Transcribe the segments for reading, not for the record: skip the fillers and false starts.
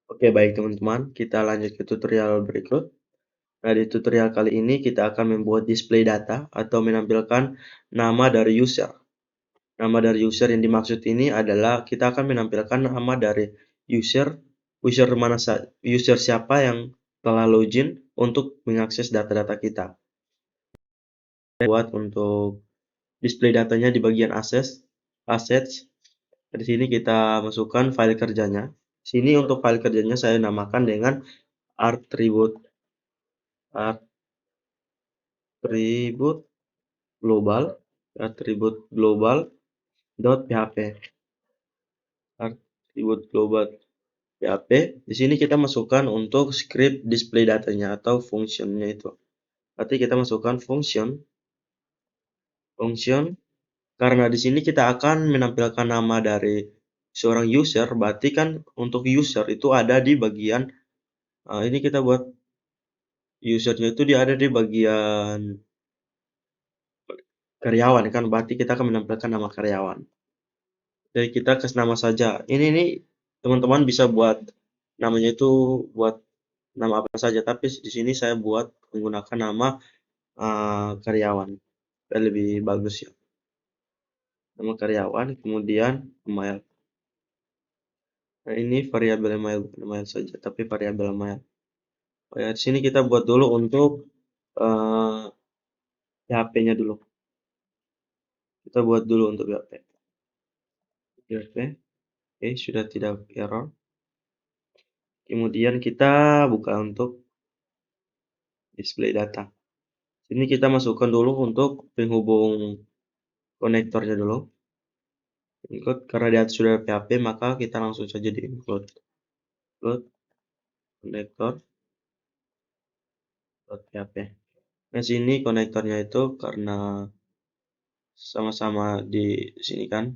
Oke, baik teman-teman, kita lanjut ke tutorial berikut. Nah, di tutorial kali ini kita akan membuat display data atau menampilkan nama dari user. Nama dari user yang dimaksud ini adalah kita akan menampilkan nama dari user, user siapa yang telah login untuk mengakses data-data kita. Buat untuk display datanya di bagian assets. Di sini kita masukkan file kerjanya. Sini untuk file kerjanya saya namakan dengan attribute global .php. Attribute global PHP. Di sini kita masukkan untuk script display datanya atau functionnya itu. Berarti kita masukkan function karena di sini kita akan menampilkan nama dari seorang user, berarti kan untuk user itu ada di bagian ini kita buat usernya itu dia ada di bagian karyawan kan, berarti kita akan menampilkan nama karyawan. Jadi kita kasih nama saja. Ini nih teman-teman bisa buat namanya itu buat nama apa saja, tapi di sini saya buat menggunakan nama karyawan. Biar lebih bagus ya. Nama karyawan, kemudian email. Nah, ini variabel email, bukan email saja, tapi variabel email. Oh ya, di sini kita buat dulu untuk PHP-nya dulu. Kita buat dulu untuk PHP. Oke, sudah tidak error. Kemudian kita buka untuk display data. Sini kita masukkan dulu untuk penghubung konektornya dulu. Include, karena dia sudah PHP, maka kita langsung saja di include. Konektor .php. Nah, sini konektornya itu karena sama-sama di sini kan,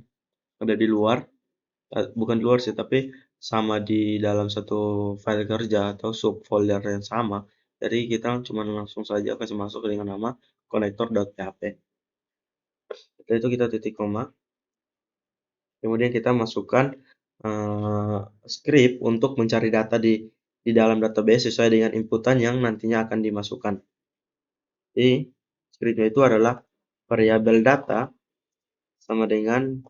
ada di luar, bukan di luar sih, tapi sama di dalam satu file kerja atau subfolder yang sama. Jadi kita cuma langsung saja kasih masuk dengan nama konektor.php. Setelah itu kita titik koma. Kemudian kita masukkan script untuk mencari data di dalam database sesuai dengan inputan yang nantinya akan dimasukkan. Jadi scriptnya itu adalah variabel data sama dengan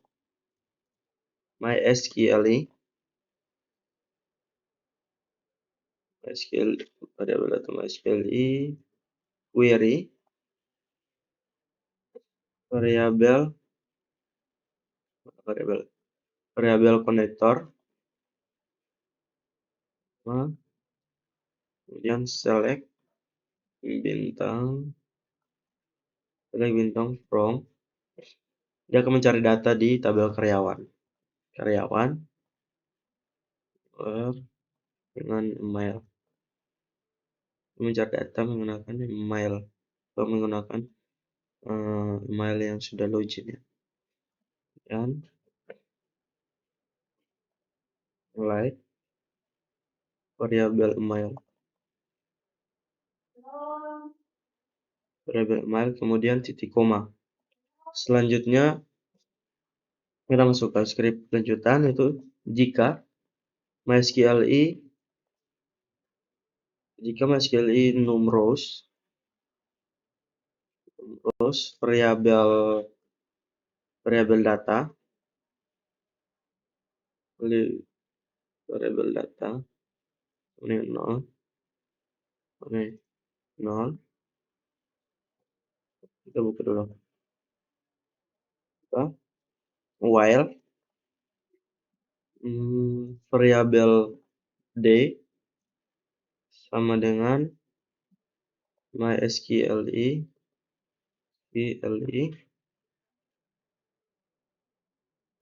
mysqli variabel data mysqli query variabel konektor, kemudian select bintang from. Dia akan mencari data di tabel karyawan dengan email. Mencari data menggunakan email atau menggunakan email yang sudah login ya. Dan mulai variabel email, kemudian titik koma. Selanjutnya kita masukkan script lanjutan itu jika mysqli num rows variabel data ini 0, kita buka dulu. While variabel d sama dengan mysqli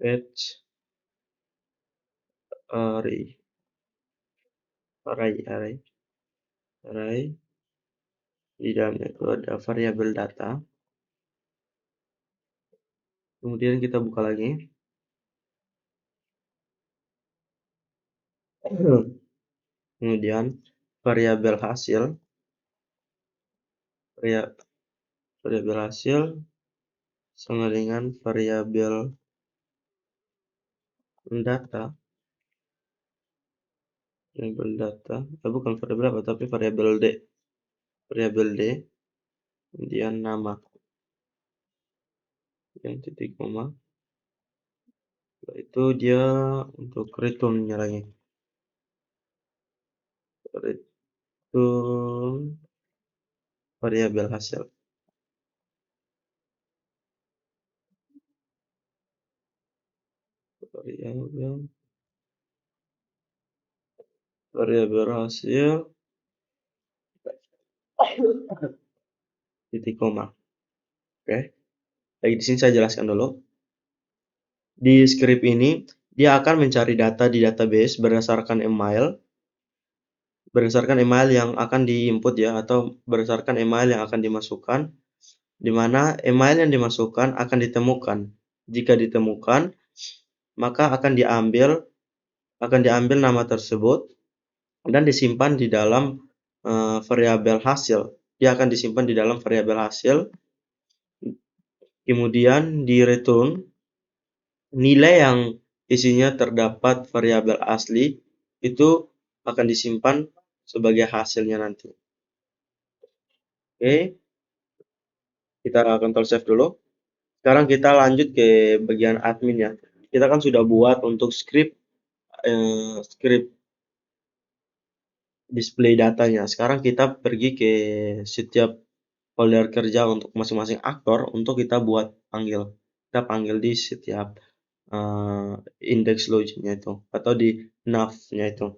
fetch array di dalamnya itu ada variabel data. Kemudian kita buka lagi. Kemudian variabel hasil sama dengan variabel data Label data, bukan variabel apa, tapi variabel D. Variabel D, kemudian nama, yang titik koma. Setelah itu dia untuk return-nya lagi. Return variabel hasil. Variabel hasil titik koma. Oke. Baik, di sini saya jelaskan dulu. Di script ini dia akan mencari data di database berdasarkan email yang akan diinput ya, atau berdasarkan email yang akan dimasukkan, di mana email yang dimasukkan akan ditemukan. Jika ditemukan, maka akan diambil nama tersebut dan disimpan di dalam variabel hasil. Dia akan disimpan di dalam variabel hasil, kemudian di return nilai yang isinya terdapat variabel asli itu akan disimpan sebagai hasilnya nanti. Oke, kita Ctrl save dulu. Sekarang kita lanjut ke bagian admin ya. Kita kan sudah buat untuk script display datanya. Sekarang kita pergi ke setiap folder kerja untuk masing-masing aktor untuk kita buat panggil. Kita panggil di setiap index lognya itu atau di nav-nya itu.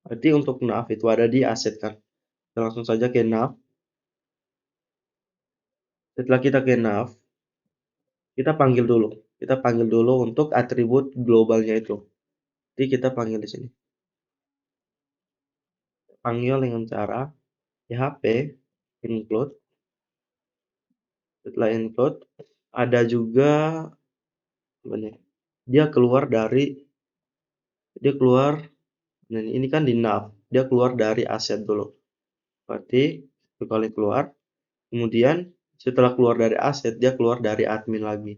Berarti untuk nav itu ada di asset kan. Kita langsung saja ke nav. Setelah kita ke nav, kita panggil dulu. Kita panggil dulu untuk atribut globalnya itu. Jadi kita panggil di sini. Panggil dengan cara php include. Setelah include, ada juga dia keluar, dan ini kan di nav, dia keluar dari aset dulu. Berarti satu kali keluar, kemudian setelah keluar dari aset, dia keluar dari admin lagi.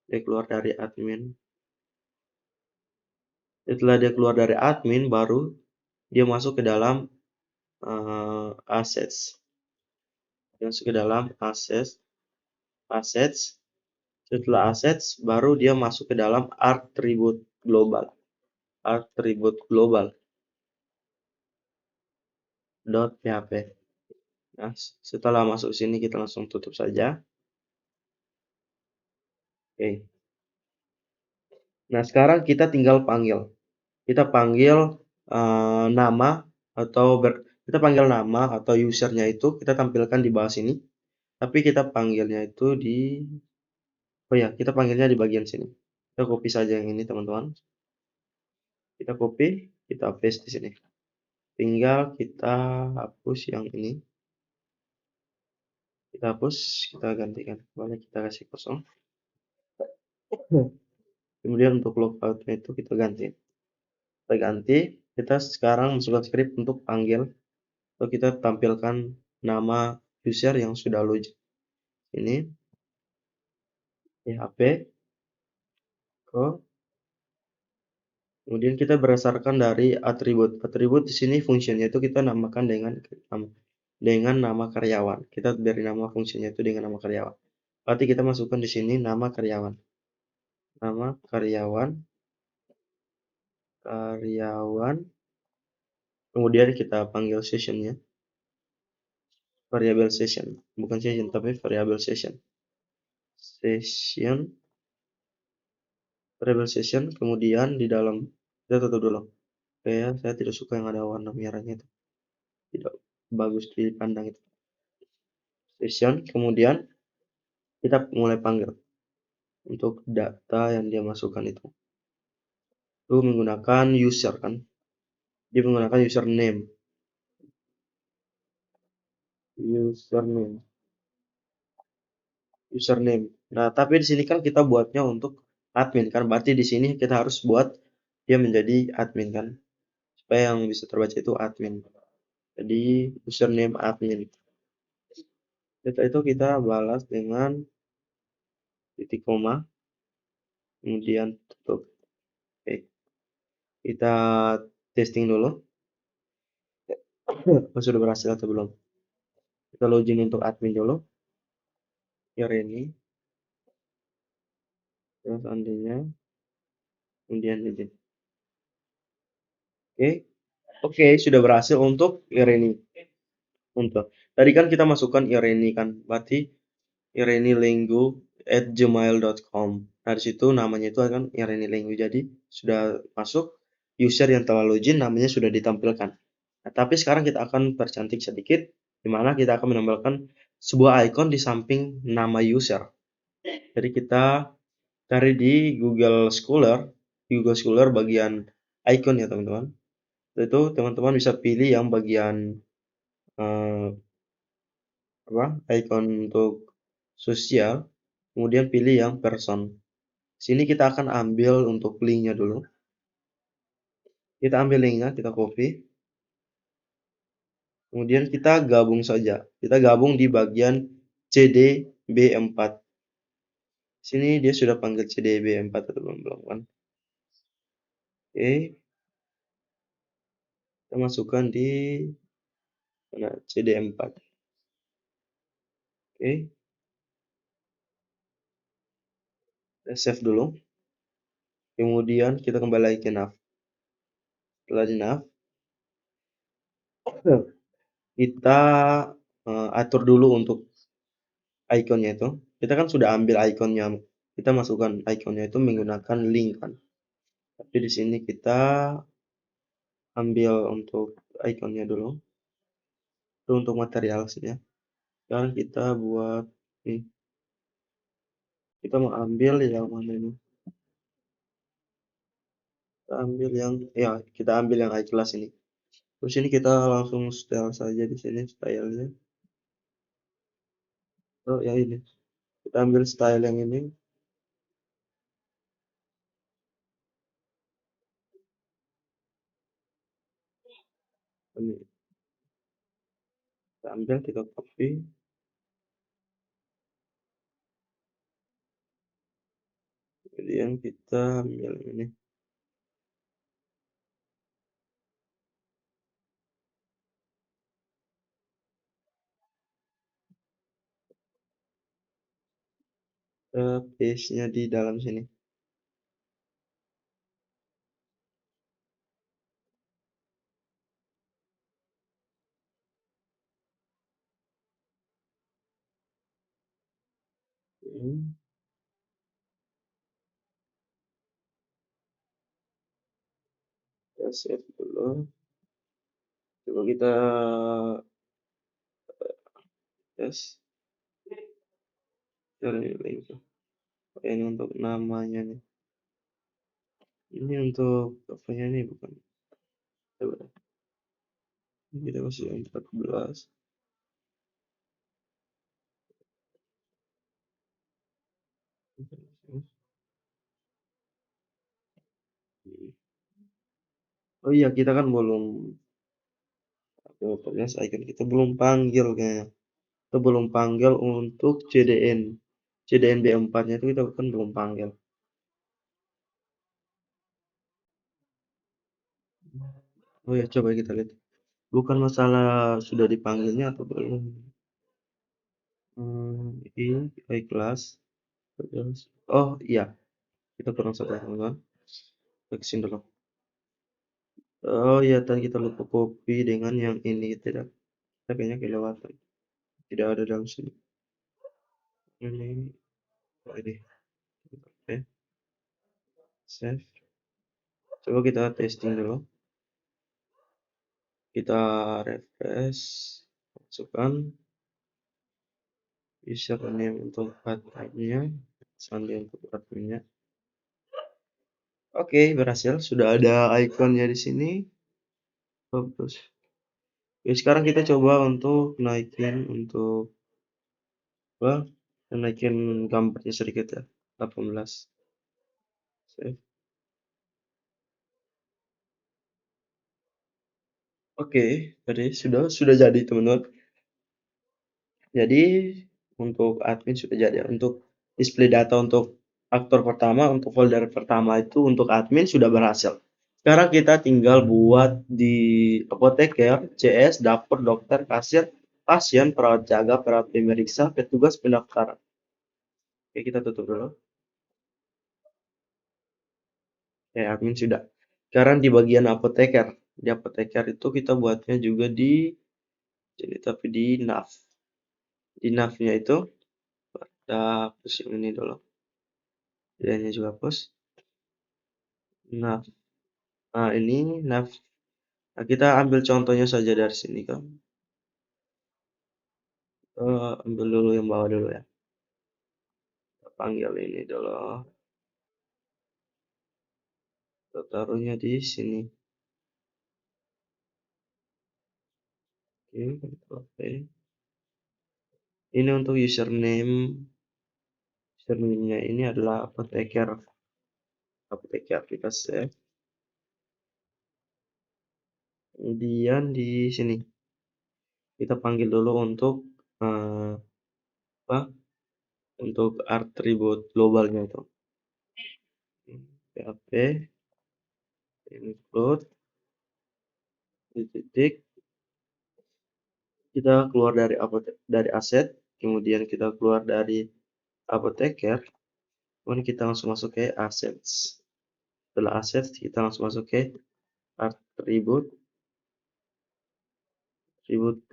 Dia keluar dari admin. Setelah dia keluar dari admin, baru dia masuk ke dalam assets. Dia masuk ke dalam assets. Setelah assets, baru dia masuk ke dalam attribute global. Attribute global. .php. Nah, setelah masuk sini kita langsung tutup saja. Oke. Nah, sekarang kita tinggal panggil. Kita panggil nama atau usernya itu kita tampilkan di bawah sini. Tapi kita panggilnya itu kita panggilnya di bagian sini. Kita copy saja yang ini, teman-teman. Kita copy, kita paste di sini. Tinggal kita hapus yang ini. Kita hapus, kita gantikan kembali, kita kasih kosong. Kemudian untuk logoutnya itu kita ganti. Kita sekarang masukkan script untuk panggil. Atau kita tampilkan nama user yang sudah login. Ini php kemudian kita berdasarkan dari atribut. Atribut di sini fungsinya itu kita namakan dengan nama karyawan. Kita beri nama fungsinya itu dengan nama karyawan. Berarti kita masukkan di sini nama karyawan. Nama karyawan. Kemudian kita panggil sessionnya. Variable session. Bukan session, tapi variable session. Variable session. Kemudian di dalam, kita tutup dulu. Saya tidak suka yang ada warna merahnya itu. Tidak bagus dipandang itu. Session. Kemudian kita mulai panggil. Untuk data yang dia masukkan itu menggunakan user kan, dia menggunakan username. Nah, tapi di sini kan kita buatnya untuk admin kan, berarti di sini kita harus buat dia menjadi admin kan, supaya yang bisa terbaca itu admin. Jadi username admin. Setelah itu kita balas dengan titik koma, kemudian tutup. Oke. Kita testing dulu. Apa sudah berhasil atau belum? Kita login untuk admin dulu. Ini, terus seandainya, kemudian ini. Oke, oke, sudah berhasil untuk ini. Untuk tadi kan kita masukkan ini kan, berarti irenilenggu@gmail.com. Nah, di situ namanya itu kan Ireni Lenggu. Jadi sudah masuk, user yang telah login namanya sudah ditampilkan. Nah, tapi sekarang kita akan percantik sedikit, di mana kita akan menambahkan sebuah icon di samping nama user. Jadi kita cari di Google Scholar bagian icon ya teman-teman. Itu teman-teman bisa pilih yang bagian eh, icon untuk sosial, kemudian pilih yang person. Sini kita akan ambil untuk linknya dulu. Kita ambil linknya, kita copy, kemudian kita gabung saja. Kita gabung di bagian CDB4. Sini dia sudah panggil CDB4 atau belum kan? Oke, kita masukkan di mana CD4. Oke, kita save dulu. Kemudian kita kembali lagi ke nav. Setelah di nav, kita atur dulu untuk ikonnya itu. Kita kan sudah ambil ikonnya. Kita masukkan ikonnya itu menggunakan link kan. Tapi di sini kita ambil untuk ikonnya dulu. Itu untuk material sih ya. Sekarang kita buat nih. Kita mau ambil yang mana ini? Kita ambil yang iClass ini. Terus ini kita langsung style saja di sini stylenya. Oh ya ini. Kita ambil style yang ini. Ini kita ambil, kita copy. Kemudian kita ambil ini. Kita paste-nya di dalam sini. Ini. Kita save dulu. Coba kita tes. Cari link. Ini untuk namanya nih. Ini untuk apanya nih bukan? Coba. Ini kita kasih 14. Oh iya, kita kan belum icon kita belum panggil kayaknya. Kita belum panggil untuk CDN. CDN B4-nya itu kita kan belum panggil. Oh ya, coba kita lihat. Bukan masalah sudah dipanggilnya atau belum. iClass. Oh iya, kita kurang satu teman-teman. Kita dulu. Oh iya, tadi kita lupa copy dengan yang ini tidak. Kita kayaknya kelewatan. Tidak ada dalam sini. Ini, oh ini. Oke, save. Coba kita testing dulu. Kita refresh. Masukkan username untuk adminnya. Sandi untuk adminnya. Oke, berhasil. Sudah ada ikonnya di sini. Bagus. Oke, sekarang kita coba untuk naikin apa? Naikin gambarnya sedikit ya. 18. Save. Oke, jadi sudah jadi teman-teman. Jadi untuk admin sudah jadi. Untuk display data untuk aktor pertama, untuk folder pertama itu untuk admin sudah berhasil. Sekarang kita tinggal buat di apoteker, CS, dapur, dokter, kasir, pasien, perawat jaga, perawat pemeriksa, petugas pendaftaran. Oke, kita tutup dulu. Admin sudah. Sekarang di bagian apoteker. Di apoteker itu kita buatnya juga jadi tapi di nav. Di navnya itu kita hapus yang ini dulu. Ini juga hapus. Nav. Nah, ini nav. Nah, kita ambil contohnya saja dari sini kan. Ambil dulu yang bawah dulu ya. Kita panggil ini dulu. Kita taruhnya di sini. Oke, oke. Ini untuk username. Username-nya ini adalah apoteker. Apoteker kita save. Kemudian di sini kita panggil dulu untuk apa? Untuk atribut globalnya itu. PHP include titik kita keluar dari aset, kemudian kita keluar dari apoteker, kemudian kita langsung masuk ke assets. Setelah assets kita langsung masuk ke atribut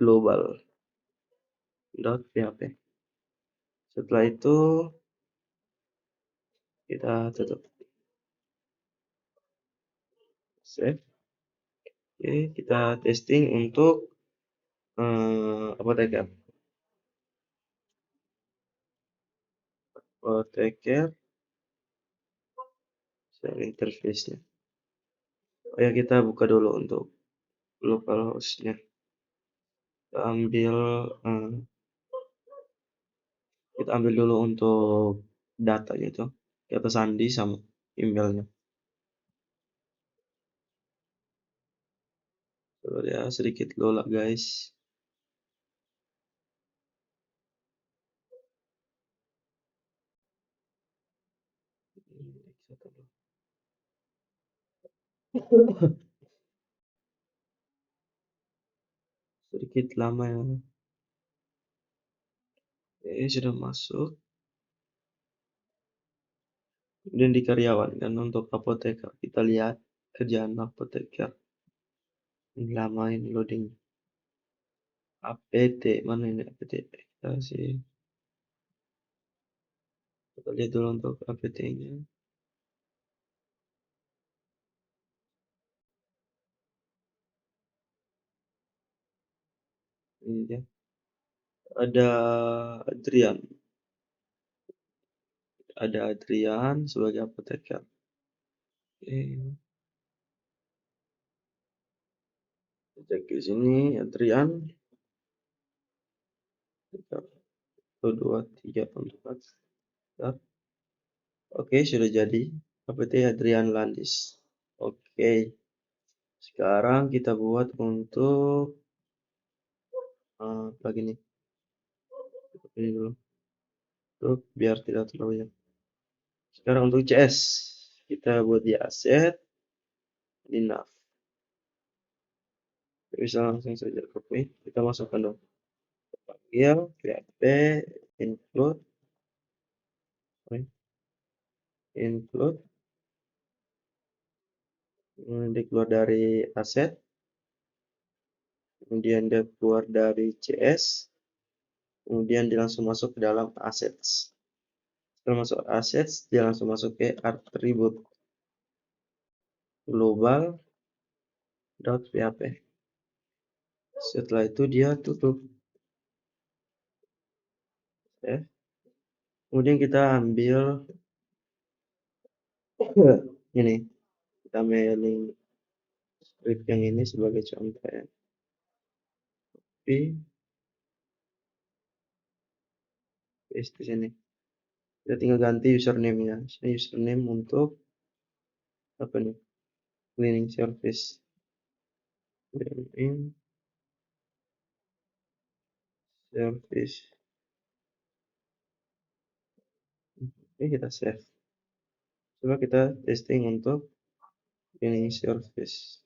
global .php. Setelah itu kita tutup. Save. Oke, kita testing untuk apoteker. Apoteker interface-nya. Oh ya, kita buka dulu untuk localhost-nya. Kita ambil dulu untuk datanya itu. Kita sandi sama emailnya. Coba ya sedikit lola guys. Sedikit lama ya. Sudah masuk. Kemudian di karyawan kan untuk apoteker. Kita lihat kerjaan apoteker. Ini lama ini loading. APT mana ini APT? Kita sih. Kita lihat dulu untuk APT-nya. Ini dia. Ada Adrian. Ada Adrian sebagai apoteker. Oke. Cek di sini Adrian. 1, 2, 3, 4. Oke, sudah jadi. APT Adrian Landis. Oke. Sekarang kita buat untuk lagi nih. Ini dulu. Untuk biar tidak terlalu ya. Sekarang untuk CS. Kita buat di aset. Di nav. Bisa langsung saja copy. Kita masukkan dong. Panggil php include dia keluar dari aset, kemudian dia keluar dari CS, kemudian dia langsung masuk ke dalam assets. Setelah masuk assets, dia langsung masuk ke atribut global.php. Setelah itu dia tutup. Kemudian kita ambil ini, kita mailing script yang ini sebagai contoh ya. Paste di sini. Kita tinggal ganti username-nya. Username untuk apa nih? Cleaning service. Cleaning service. Oke, kita save. Coba kita testing untuk cleaning service.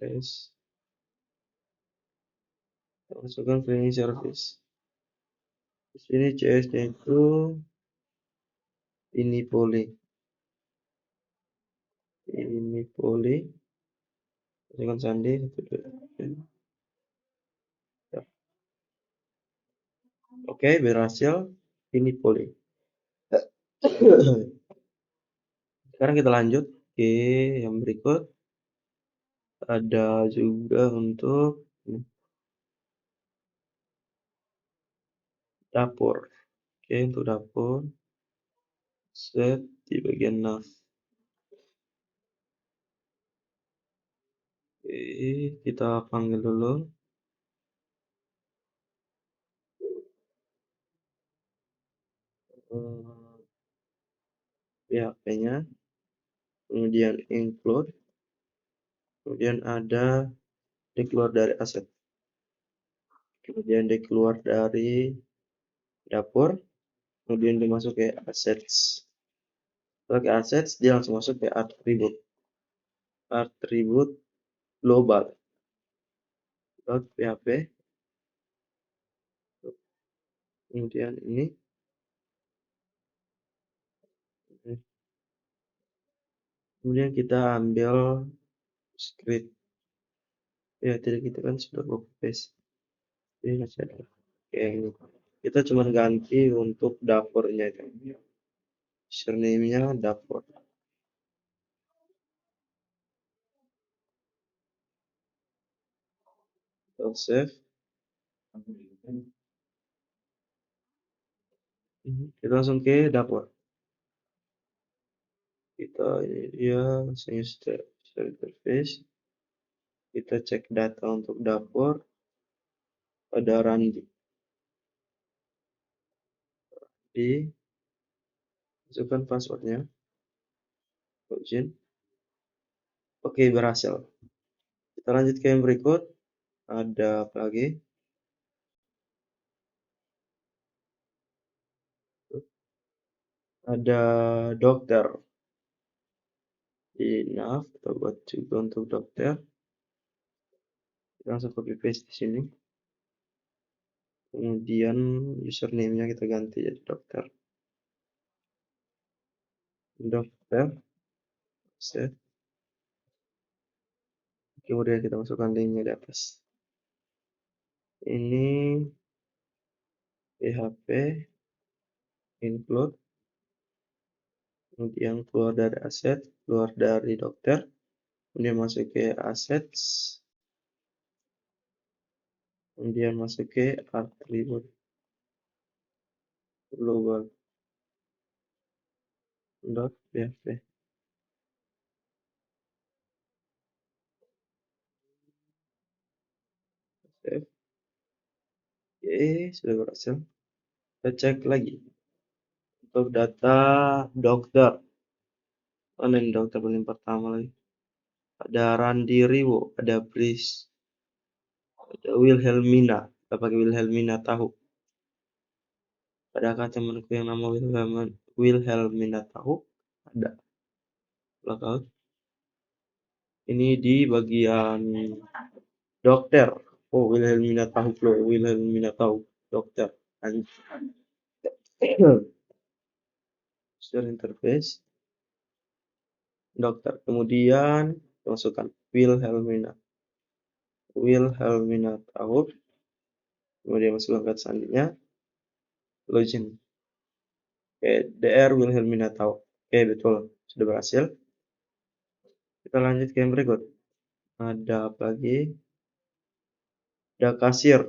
Yes. Masukkan cleaning service. Di sini CS-nya itu ini poli. Masukkan sandi. Oke, berhasil. Ini poli. Sekarang kita lanjut ke yang berikut. Ada juga untuk dapur. Oke, untuk dapur. Set di bagian nav. Oke, kita panggil dulu. PHP-nya. Kemudian include. Kemudian ada dia keluar dari aset. Kemudian dia keluar dari dapur. Kemudian dia masuk ke assets. Setelah ke assets, dia langsung masuk ke atribut. Atribut global. .php. Kemudian ini. Kemudian kita ambil script. Ya, tidak kita kan sudah copy paste. Ini masih ada. Oke, ini. Kita cuma ganti untuk dapurnya itu. Username-nya dapur. Kita save. Kita langsung ke dapur. Ini dia user interface. Kita cek data untuk dapur. Ada Randi. Masukkan passwordnya. Login. Oke, berhasil. Kita lanjut ke yang berikut. Ada apa lagi? Ada dokter. Di nav, kita buat juga untuk dokter. Kita langsung copy paste di sini. Kemudian username-nya kita ganti jadi dokter. Set. Kemudian kita masukkan linknya di atas. Ini PHP include. Kemudian keluar dari aset, keluar dari dokter. Kemudian masuk ke assets. Kemudian masuk ke atribut global. .php. Save. Oke, sudah berhasil. Kita cek lagi untuk data dokter. Mana ini dokter paling pertama lagi? Ada Randi Riwo, ada Bris, ada Wilhelmina. Kita pakai Wilhelmina tahu. Adakah temanku yang nama Wilhelmina tahu? Ada. Lookout. Ini di bagian dokter. Oh, Wilhelmina tahu flow. Wilhelmina tahu dokter. User interface dokter. Kemudian masukkan Wilhelmina tahu. Kemudian masukkan kata sandinya. Login. Oke, DR Wilhelmina tahu. Oke, betul. Sudah berhasil. Kita lanjut ke yang berikut. Ada apa lagi? Ada kasir.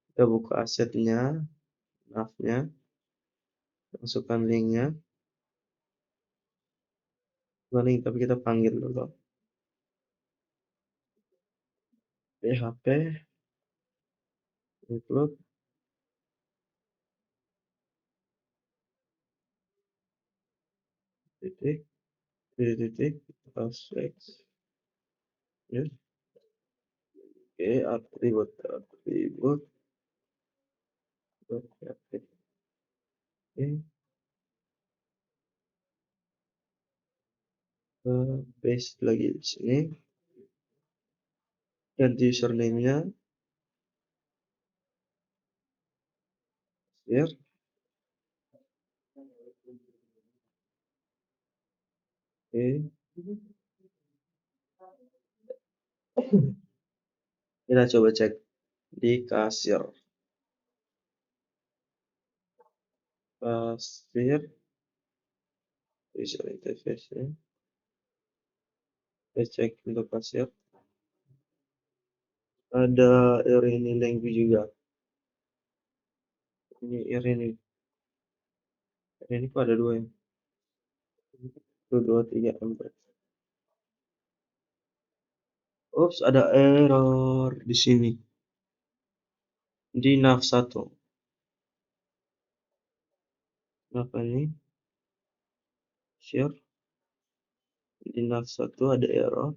Kita buka asetnya, nav-nya, masukkan linknya. Bukan link, tapi kita panggil dulu. PHP include titik ya. Oke, atribut PHP. Oke. paste lagi di sini, ganti username-nya, share. Oke, kita coba cek di kasir. Kasir, user interface-nya. Kita cek untuk kasir. Ada ini language juga. Ini kok ada dua ya? 1, 2, 3, 4. Ups, ada error di sini. Di nav1. Apa ini? Share. Di nav1 ada error.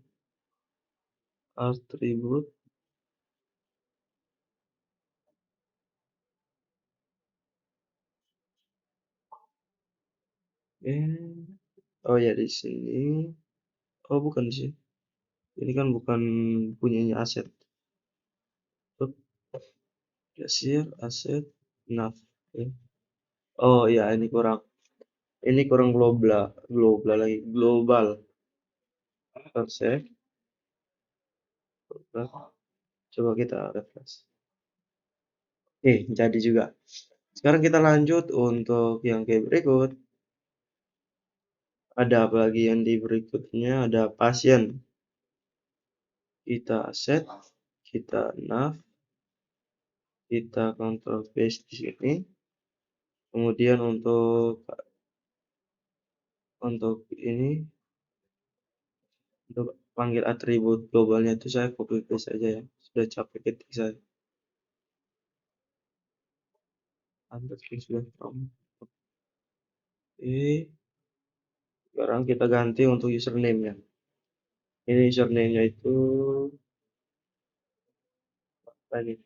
Attribute. Oh ya di sini. Oh bukan sih. Ini kan bukan punyanya aset. Kasir, aset, nav. Oh ya ini kurang global lagi global. Save. Coba kita refresh. Jadi juga. Sekarang kita lanjut untuk yang kayak berikut. Ada apa lagi yang di berikutnya? Ada pasien. Kita set, kita nav, kita control paste di sini. Kemudian untuk ini, untuk panggil atribut globalnya itu saya copy paste aja ya. Sudah capek ketik saya. Sudah from. Sekarang kita ganti untuk username-nya. Ini username-nya itu apa ini?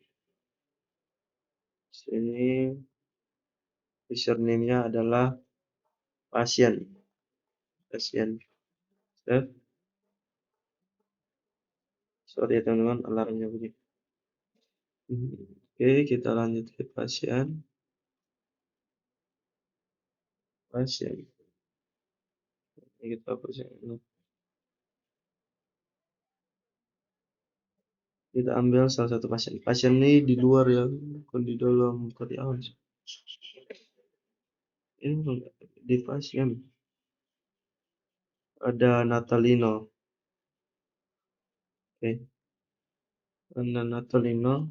Sini username-nya adalah pasien. Save. Sorry ya teman-teman, alarmnya bunyi. Oke, kita lanjut ke pasien. Ini kita hapus yang ini. Kita ambil salah satu pasien. Pasien ini di luar ya, bukan di dalam karyawan. Ini bukan di pasien. Ada Natalino. Oke. Ada Natalino.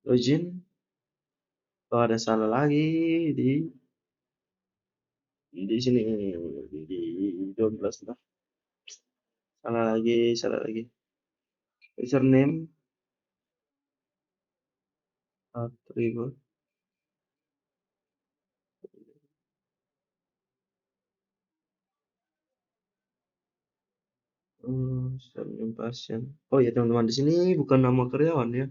Login. Oh, ada salah lagi di sini di 12 lah. Salah lagi. Username attribute. Username pasien. Oh ya teman-teman, di sini bukan nama karyawan ya.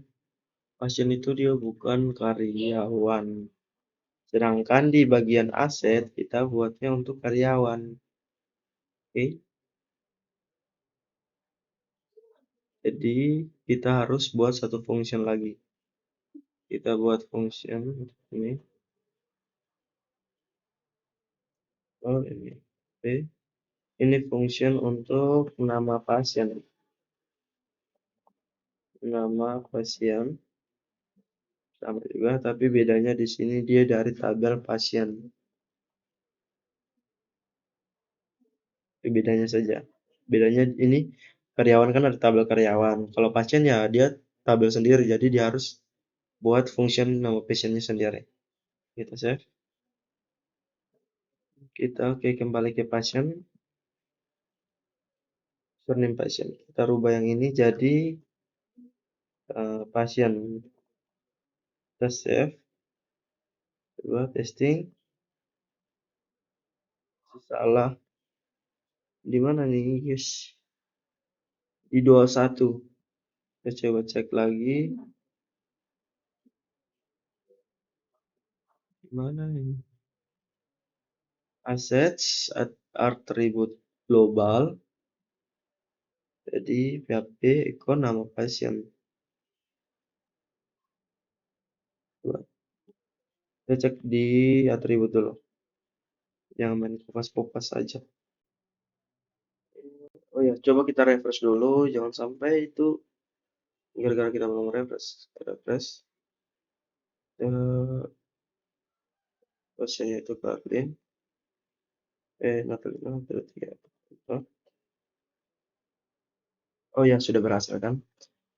Pasien itu dia bukan karyawan. Sedangkan di bagian aset kita buatnya untuk karyawan. Oke. Jadi kita harus buat satu function lagi. Kita buat function ini. Oh ini. Oke. Ini function untuk nama pasien. Nama pasien sama juga, tapi bedanya di sini dia dari tabel pasien. Bedanya saja. Bedanya ini karyawan kan ada tabel karyawan. Kalau pasien ya dia tabel sendiri, jadi dia harus buat function nama pasiennya sendiri. Kita save. Kita kembali ke pasien. Surname pasien. Kita rubah yang ini jadi pasien. Kita save. Coba testing. Salah. Di mana nih, guys? Di 21. Kita coba cek lagi. Mana ini? Assets atribut global. Jadi PHP ikon nama pasien. Coba kita cek di atribut dulu. Jangan main kupas-kupas aja. Oh ya, coba kita refresh dulu. Jangan sampai itu gara-gara kita belum refresh. Refresh. Pasiennya itu Karlin. Natalina, 3. Oh ya, sudah berhasil kan?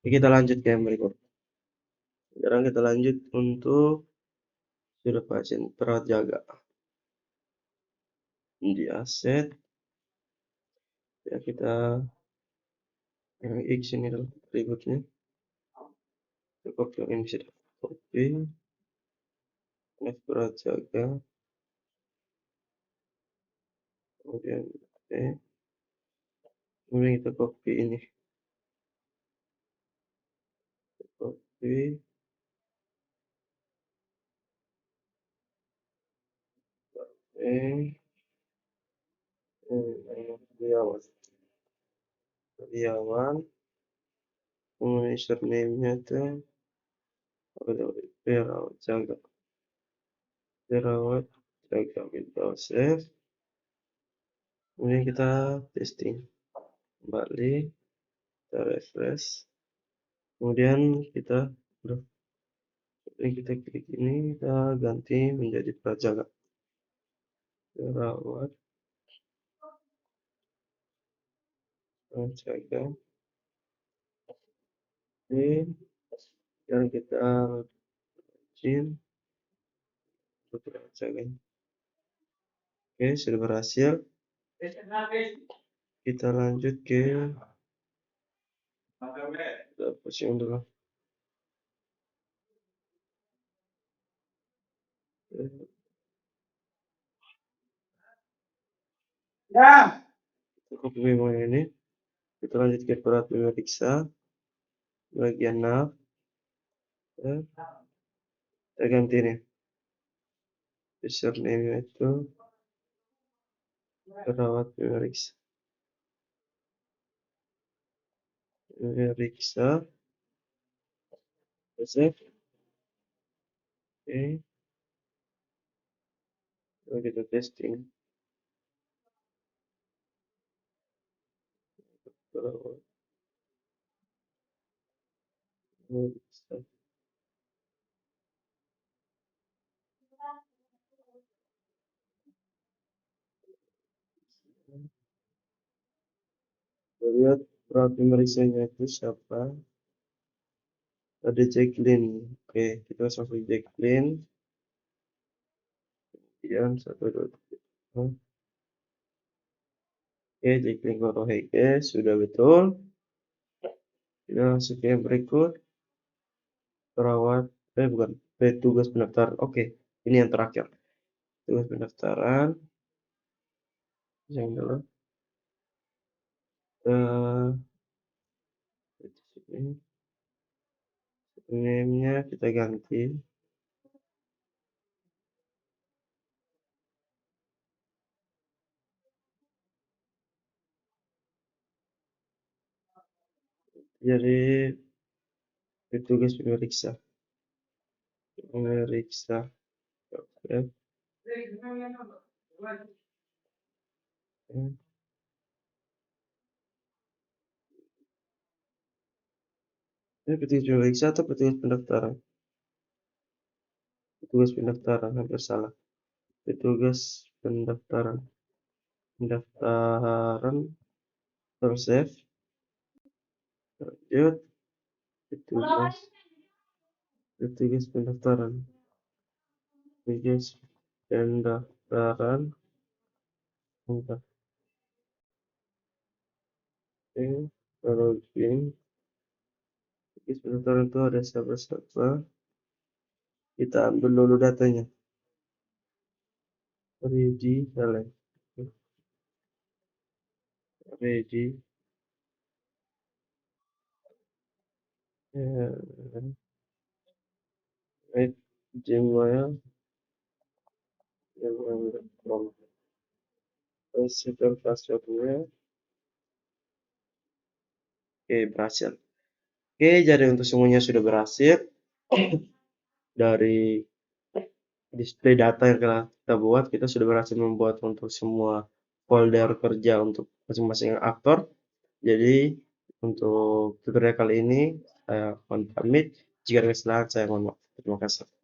Oke, kita lanjut ke yang berikut. Sekarang kita lanjut untuk sudah pasien perawat jaga. Di aset, ya kita yang X ini adalah berikutnya. Kita copy yang ini bisa copy. Perawat jaga. Kemudian kemudian kita copy ini. Copy. Setiawan. Setiawan. Kemudian username-nya itu perawat jaga. Perawat jaga, kita save. Kemudian kita testing kembali, kita refresh. Kemudian kita klik ini, kita ganti menjadi perawat jaga. Perawat jaga. Ini yang kita login untuk perawat jaga. Oke, sudah berhasil. Kita lanjut ke pusing dulu. Kita copy memang ini. Kita lanjut ke perawat memeriksa bagian nav. Kita ganti nih. Username itu perawat memeriksa. Save. Oke. Lalu kita testing. Perawat memeriksa. Kita lihat perawat pemeriksanya itu siapa. Ada Jacqueline. Oke, kita langsung ke Jacqueline. Kemudian 1, 2, 3. Oke, Jacqueline Koroheke sudah betul. Kita langsung ke yang berikut. Perawat, bukan, petugas pendaftaran. Oke, ini yang terakhir. Petugas pendaftaran. Yang dulu. Name-nya kita ganti. Jadi petugas pemeriksa. Oke. Ini petugas pemeriksa atau petugas pendaftaran? Petugas pendaftaran, hampir salah. Petugas pendaftaran. Pendaftaran. Terus save. Lanjut. Petugas pendaftaran. Petugas pendaftaran. Login. Petugas pendaftaran itu ada siapa-siapa. Kita ambil dulu datanya. Ready, select. Ready. Gmail.com. Enter passwordnya. Oke, berhasil. Oke, jadi untuk semuanya sudah berhasil. Dari display data yang telah kita buat, kita sudah berhasil membuat untuk semua folder kerja untuk masing-masing aktor. Jadi untuk tutorial kali ini saya mohon pamit. Jika ada kesalahan saya mohon maaf. Terima kasih.